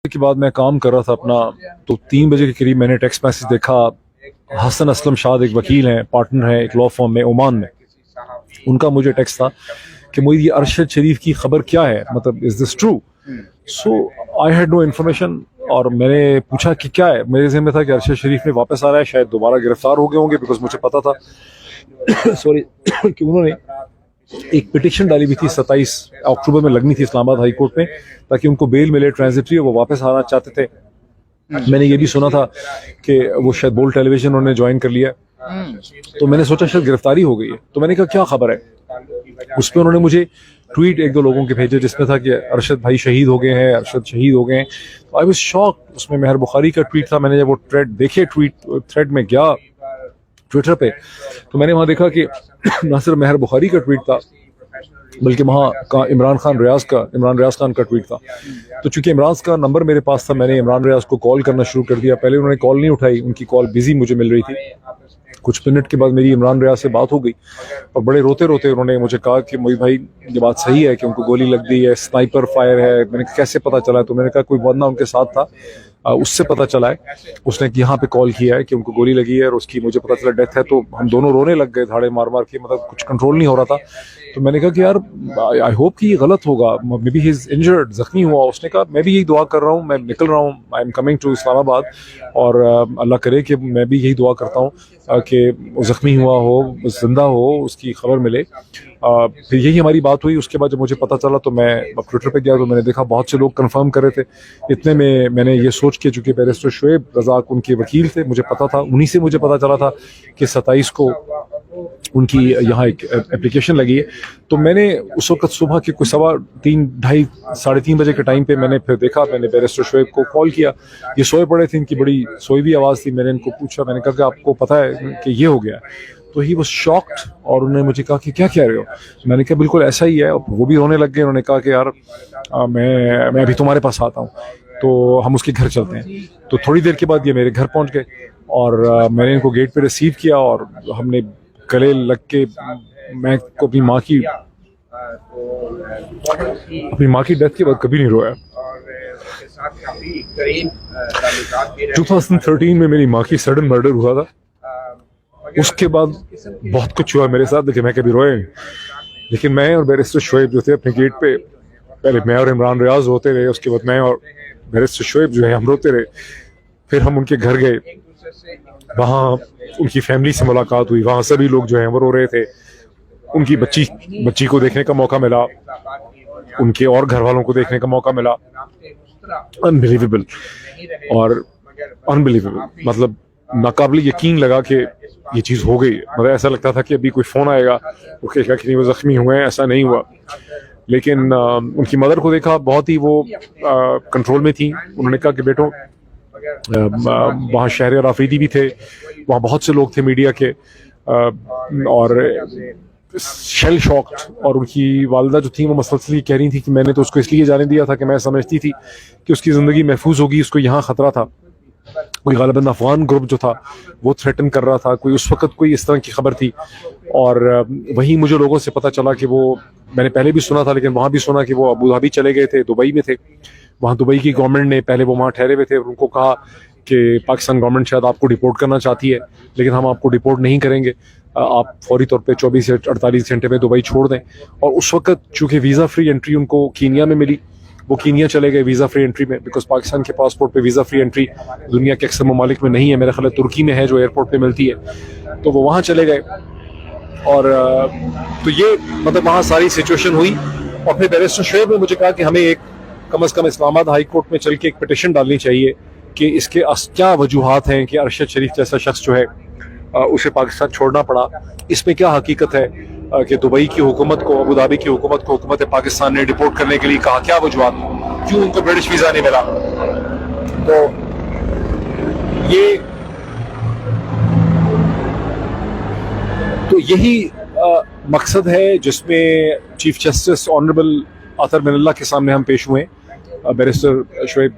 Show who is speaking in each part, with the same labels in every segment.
Speaker 1: के बाद मैं काम कर रहा था अपना, तो 3 बजे के करीब मैंने टेक्स्ट मैसेज देखा। हसन असलम शाद एक वकील हैं, पार्टनर हैं एक लॉ फर्म में ओमान में। उनका मुझे टेक्स्ट था कि मुझे ये अरशद शरीफ की खबर क्या है, मतलब is this true? So I had no information और मैंने पूछा कि क्या है। मेरे ज़हन में था कि अरशद शरीफ में वापस आ रहा है, शायद दोबारा गिरफ्तार हो गए होंगे, बिकॉज मुझे पता था सॉरी कि उन्होंने एक पिटिशन डाली हुई थी 27 अक्टूबर में लगनी थी इस्लामाबाद हाई कोर्ट में, ताकि उनको बेल मिले ट्रांजिटरी, वो वापस आना चाहते थे। मैंने ये भी सुना था कि वो शायद बोल टेलीविजन उन्होंने ज्वाइन कर लिया, तो मैंने सोचा शायद गिरफ्तारी हो गई है। तो मैंने कहा क्या खबर है। उस पर उन्होंने मुझे ट्वीट 1-2 लोगों के भेजे जिसमें था कि अरशद भाई शहीद हो गए हैं, अरशद शहीद हो गए हैं। तो आई वाज शॉक। उसमें मेहर बुखारी का ट्वीट था। मैंने जब वो थ्रेड में गया ट्विटर पे, तो मैंने वहां देखा कि ना सिर्फ मेहर बुखारी का ट्वीट था, बल्कि वहाँ का इमरान रियाज खान का ट्वीट था। तो चूंकि इमरान का नंबर मेरे पास था, मैंने इमरान रियाज को कॉल करना शुरू कर दिया। पहले उन्होंने कॉल नहीं उठाई, उनकी कॉल बिजी मुझे मिल रही थी। कुछ मिनट के बाद मेरी इमरान रियाज से बात हो गई और बड़े रोते रोते उन्होंने मुझे कहा कि मोहित भाई ये बात सही है कि उनको गोली लग गई है, स्नाइपर फायर है। मैंने कहा कैसे पता चला? तो मैंने कहा कोई बंदा उनके साथ था, उससे पता चला है। उसने यहाँ पे कॉल किया है कि उनको गोली लगी है और उसकी मुझे पता चला डेथ है। तो हम दोनों रोने लग गए, धाड़े मार मार के, मतलब कुछ कंट्रोल नहीं हो रहा था। तो मैंने कहा कि यार आई होप कि ये गलत होगा, may be he is injured, जख्मी हुआ। उसने कहा मैं भी यही दुआ कर रहा हूँ, मैं निकल रहा हूँ, I am coming to Islamabad, और अल्लाह करे कि मैं भी यही दुआ करता हूँ कि जख्मी हुआ हो, जिंदा हो, उसकी खबर मिले। फिर यही हमारी बात हुई। उसके बाद जब मुझे पता चला तो मैं ट्विटर पे गया, तो मैंने देखा बहुत से लोग कंफर्म कर रहे थे। इतने में मैंने ये सोच के, चूंकि बैरिस्टर शुएब रज़ाक उनके वकील थे, मुझे पता था, उन्हीं से मुझे पता चला था कि 27 को उनकी यहाँ एक एप्लीकेशन लगी है। तो मैंने उस वक्त सुबह के कोई 3:30 बजे के टाइम पे मैंने फिर देखा, मैंने बैरिस्टर शुएब को कॉल किया। ये सोए पड़े थे, इनकी बड़ी सोई भी आवाज़ थी। मैंने इनको पूछा, मैंने कहा कि आपको पता है कि ये हो गया? तो ही वो शॉक्ड और उन्होंने मुझे कहा कि क्या कह रहे हो? मैंने कहा बिल्कुल ऐसा ही है। वो भी रोने लग गए। उन्होंने कहा कि यार मैं अभी तुम्हारे पास आता हूँ, तो हम उसके घर चलते हैं। तो थोड़ी देर के बाद ये मेरे घर पहुँच गए और मैंने इनको गेट पे रिसीव किया और हमने गले लग के, मैं को अपनी माँ की डेथ के बाद कभी नहीं रोया। 2013 में मेरी माँ की सडन मर्डर हुआ था। उसके बाद बहुत कुछ हुआ मेरे साथ, लेकिन मैं कभी रोया नहीं। लेकिन मैं और बैरिस्टर शुएब जो थे अपने गेट पे, पहले मैं और इमरान रियाज रोते रहे, उसके बाद मैं और बैरिस्टर शुएब जो है हम रोते रहे। फिर हम उनके घर गए, वहाँ उनकी फैमिली से मुलाकात हुई। वहाँ सभी लोग जो हैं वो रो रहे थे। उनकी बच्ची को देखने का मौका मिला, उनके और घर वालों को देखने का मौका मिला। अनबिलीवेबल और अनबिलीवेबल, मतलब नाकाबिल यकीन लगा कि ये चीज़ हो गई। मतलब ऐसा लगता था कि अभी कोई फ़ोन आएगा, वो कहेगा कि नहीं वो ज़ख्मी हुए हैं। ऐसा नहीं हुआ। लेकिन उनकी मदर को देखा, बहुत ही वो कंट्रोल में थी। उन्होंने कहा कि बेटो, वहाँ शहर राफीदी भी थे, वहाँ बहुत से लोग थे मीडिया के, और शेल शॉक्ड। और उनकी वालिदा जो थी वो मसलसल कह रही थी कि मैंने तो उसको इसलिए जाने दिया था कि मैं समझती थी कि उसकी ज़िंदगी महफूज होगी, उसको यहाँ ख़तरा था। कोई गालिबन अफगान ग्रुप जो था वो थ्रेटन कर रहा था, कोई उस वक्त कोई इस तरह की खबर थी। और वहीं मुझे लोगों से पता चला कि वो, मैंने पहले भी सुना था, लेकिन वहाँ भी सुना कि वो अबू धाबी चले गए थे, दुबई में थे। वहाँ दुबई की गवर्नमेंट ने, पहले वो वहाँ ठहरे हुए थे, उनको कहा कि पाकिस्तान गवर्नमेंट शायद आपको डिपोर्ट करना चाहती है, लेकिन हम आपको डिपोर्ट नहीं करेंगे, आप फौरी तौर पे 24 से 48 घंटे में दुबई छोड़ दें। और उस वक्त चूँकि वीज़ा फ्री एंट्री उनको कीनिया में मिली, वो कीनिया चले गए वीज़ा फ्री एंट्री में, बिकॉज पाकिस्तान के पासपोर्ट पे वीज़ा फ्री एंट्री दुनिया के अक्सर ममालिक में नहीं है। मेरा ख्याल है तुर्की में है जो एयरपोर्ट पे मिलती है। तो वो वहाँ चले गए और तो ये मतलब वहाँ सारी सिचुएशन हुई। और फिर बैरिस्टर शुएब ने मुझे कहा कि हमें एक कम से कम इस्लामाबाद हाई कोर्ट में चल के एक पिटिशन डालनी चाहिए कि इसके क्या वजूहात हैं कि अरशद शरीफ जैसा शख्स जो है उसे पाकिस्तान छोड़ना पड़ा। इसमें क्या हकीकत है कि दुबई की हुकूमत को, अबू धाबी की हुकूमत को हुकूमत पाकिस्तान ने डिपोर्ट करने के लिए कहा, क्या वजूहात, क्यों उनको ब्रिटिश वीज़ा नहीं मिला। तो यही मकसद है जिसमें चीफ जस्टिस ऑनरेबल आतर मिनल्लाह के सामने हम पेश हुए। बैरिस्टर शुएब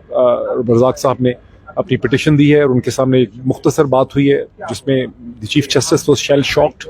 Speaker 1: रज़ाक साहब ने अपनी पिटिशन दी है और उनके सामने एक मुख्तसर बात हुई है जिसमें chief justice was shell shocked.